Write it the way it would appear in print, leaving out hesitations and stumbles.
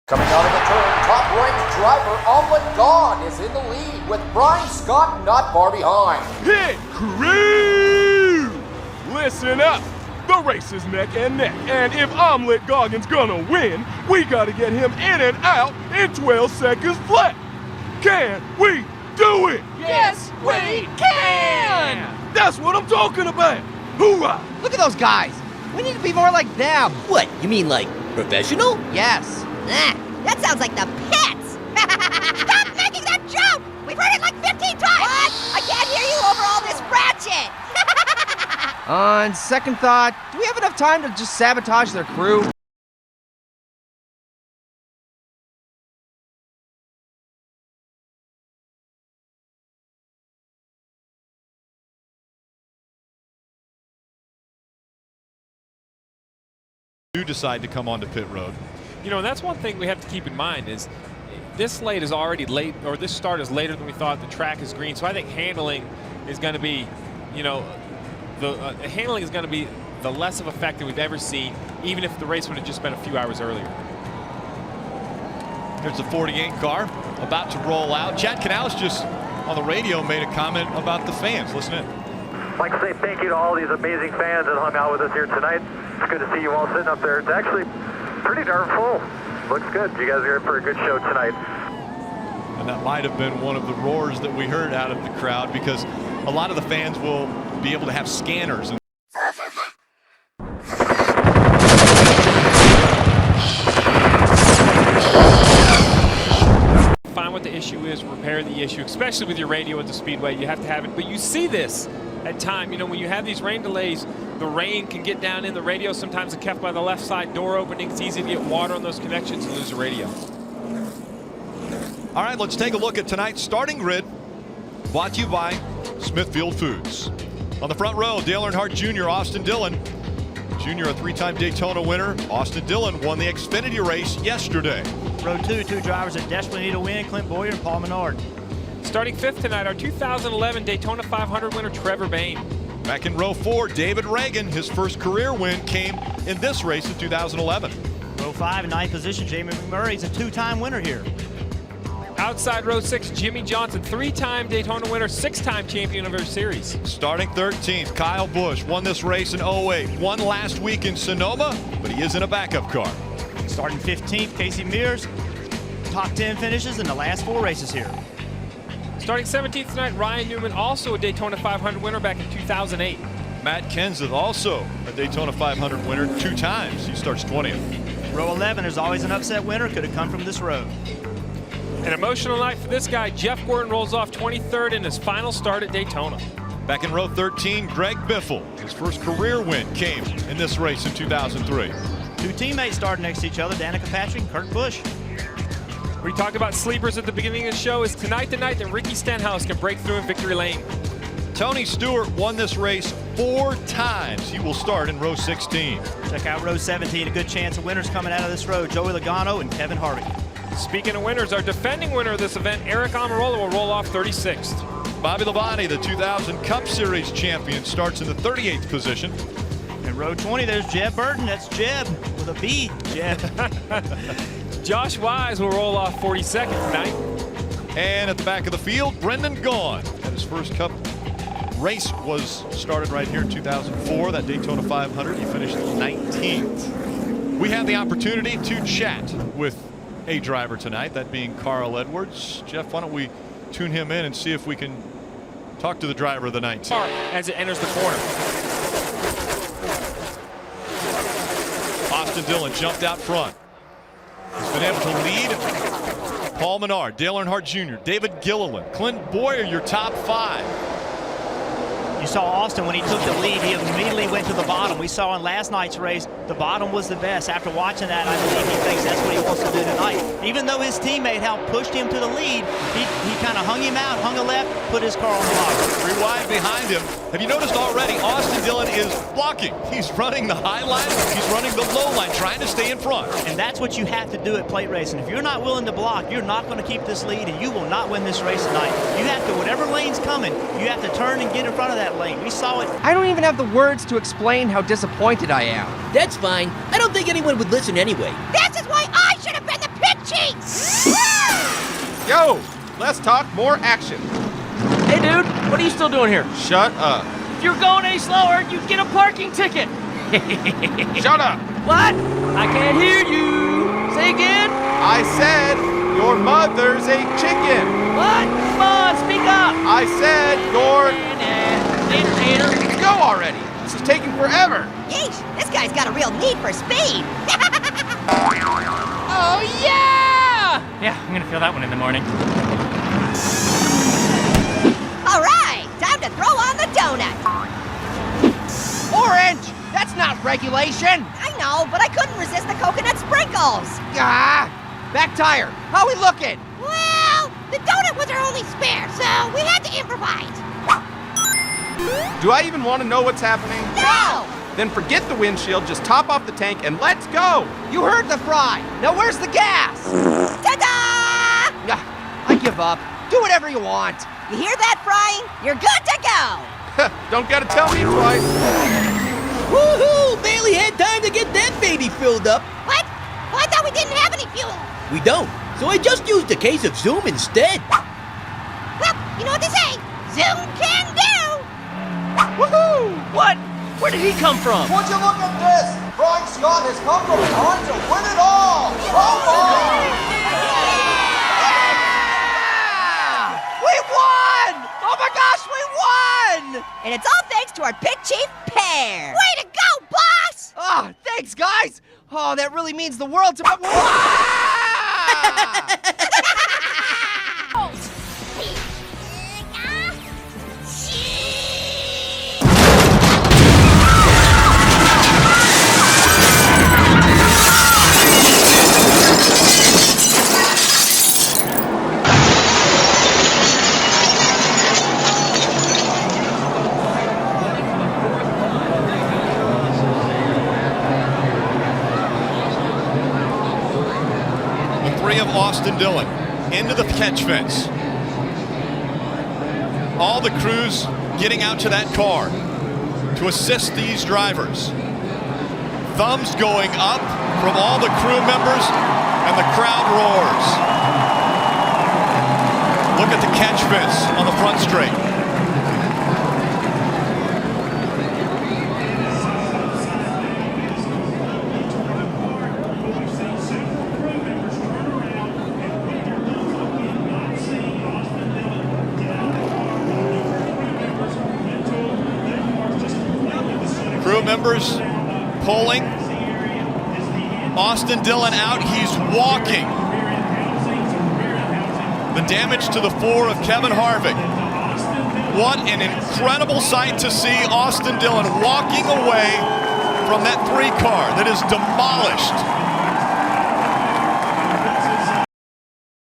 Coming out of the turn, top-ranked driver Omlin Gone is in the lead with Brian Scott not far behind. Pit crew! Listen up. The race is neck and neck, and if Omelet Goggins gonna win, we gotta get him in and out in 12 seconds flat. Can we do it? Yes, we can! That's what I'm talking about. Hoorah! Look at those guys. We need to be more like them. What, you mean like professional? Yes. That sounds like the pits! Stop making that joke! We've heard it like 15 times! What? I can't hear you over all this ratchet! On second thought, do we have enough time to just sabotage their crew? Do decide to come onto pit road. You know, that's one thing we have to keep in mind is this slate is already late, or this start is later than we thought. The track is green, so I think handling is going to be, you know, the handling is going to be the less of effect that we've ever seen, even if the race would have just been a few hours earlier. There's the 48 car about to roll out. Chad Canales just on the radio made a comment about the fans. Listen in. I'd like to say thank you to all these amazing fans that hung out with us here tonight. It's good to see you all sitting up there. It's actually pretty darn full. Looks good. You guys are in for a good show tonight. And that might have been one of the roars that we heard out of the crowd, because a lot of the fans will be able to have scanners. Find what the issue is, repair the issue, especially with your radio at the speedway. You have to have it, but you see this at time. You know, when you have these rain delays, the rain can get down in the radio. Sometimes it's kept by the left side door opening. It's easy to get water on those connections and lose the radio. All right, let's take a look at tonight's starting grid, brought to you by Smithfield Foods. On the front row, Dale Earnhardt Jr., Austin Dillon. Jr., a three-time Daytona winner. Austin Dillon won the Xfinity race yesterday. Row 2, two drivers that desperately need a win, Clint Boyer and Paul Menard. Starting fifth tonight, our 2011 Daytona 500 winner, Trevor Bayne. Back in row 4, David Reagan. His first career win came in this race in 2011. Row 5 in ninth position, Jamie McMurray's a two-time winner here. Outside row 6, Jimmy Johnson, three-time Daytona winner, six-time champion of our series. Starting 13th, Kyle Busch won this race in 08. Won last week in Sonoma, but he is in a backup car. Starting 15th, Casey Mears. Top 10 finishes in the last 4 races here. Starting 17th tonight, Ryan Newman, also a Daytona 500 winner back in 2008. Matt Kenseth, also a Daytona 500 winner 2 times. He starts 20th. Row 11, there's always an upset winner. Could have come from this row. An emotional night for this guy. Jeff Gordon rolls off 23rd in his final start at Daytona. Back in row 13, Greg Biffle. His first career win came in this race in 2003. 2 teammates started next to each other, Danica Patrick and Kurt Busch. We talked about sleepers at the beginning of the show. Is tonight the night that Ricky Stenhouse can break through in victory lane? Tony Stewart won this race 4 times. He will start in row 16. Check out row 17, a good chance of winners coming out of this row, Joey Logano and Kevin Harvick. Speaking of winners, our defending winner of this event, Eric Almirola, will roll off 36th. Bobby Labonte, the 2000 Cup Series champion, starts in the 38th position. In row 20, there's Jeb Burton. That's Jeb with a B, Jeb. Josh Wise will roll off 42nd tonight. And at the back of the field, Brendan Gaughan. And his first Cup race was started right here in 2004, that Daytona 500. He finished 19th. We had the opportunity to chat with a driver tonight, that being Carl Edwards. Jeff, why don't we tune him in and see if we can talk to the driver of the night as it enters the corner. Austin Dillon jumped out front. He's been able to lead Paul Menard, Dale Earnhardt Jr., David Gilliland, Clint Boyer, your top 5. You saw Austin when he took the lead, he immediately went to the bottom. We saw in last night's race, the bottom was the best. After watching that, I believe he thinks that's what he wants to do tonight. Even though his teammate helped pushed him to the lead, he kind of hung him out, hung a left, put his car on the bottom. 3 wide behind him. Have you noticed already, Austin Dillon is blocking. He's running the high line, he's running the low line, trying to stay in front. And that's what you have to do at plate racing. If you're not willing to block, you're not going to keep this lead, and you will not win this race tonight. You have to, whatever lane's coming, you have to turn and get in front of that lane. We saw it. I don't even have the words to explain how disappointed I am. That's fine. I don't think anyone would listen anyway. This is why I should have been the pit Yo, less talk, more action. Hey, dude, what are you still doing here? Shut up. If you're going any slower, you get a parking ticket. Shut up. What? I can't hear you. Say again. I said your mother's a chicken. What? Come on, speak up. I said your... Later. Go already. This is taking forever. Yeesh, this guy's got a real need for speed. Oh, yeah! Yeah, I'm gonna feel that one in the morning. All right, time to throw on the donut. Orange! That's not regulation! I know, but I couldn't resist the coconut sprinkles. Ah! Back tire! How we looking? Well, the donut was our only spare, so we had to improvise. Do I even want to know what's happening? No! Then forget the windshield, just top off the tank and let's go! You heard the fry! Now where's the gas? Ta-da! I give up. Do whatever you want. You hear that, frying? You're good to go. Don't gotta tell me twice. Woohoo! Barely had time to get that baby filled up. What? Oh, I thought we didn't have any fuel. We don't, so I just used a case of Zoom instead. Well, you know what they say. Zoom can do. Woohoo! What? Where did he come from? Would you look at this? Brian Scott has come from behind to win it all. Come on! We won! Oh my gosh, we won! And it's all thanks to our pit chief, Pear. Way to go, boss! Oh, thanks, guys! Oh, that really means the world to me. Austin Dillon into the catch fence. All the crews getting out to that car to assist these drivers. Thumbs going up from all the crew members, and the crowd roars. Look at the catch fence on the front straight. Crew members pulling. Austin Dillon out, he's walking. The damage to the floor of Kevin Harvick. What an incredible sight to see Austin Dillon walking away from that 3 car that is demolished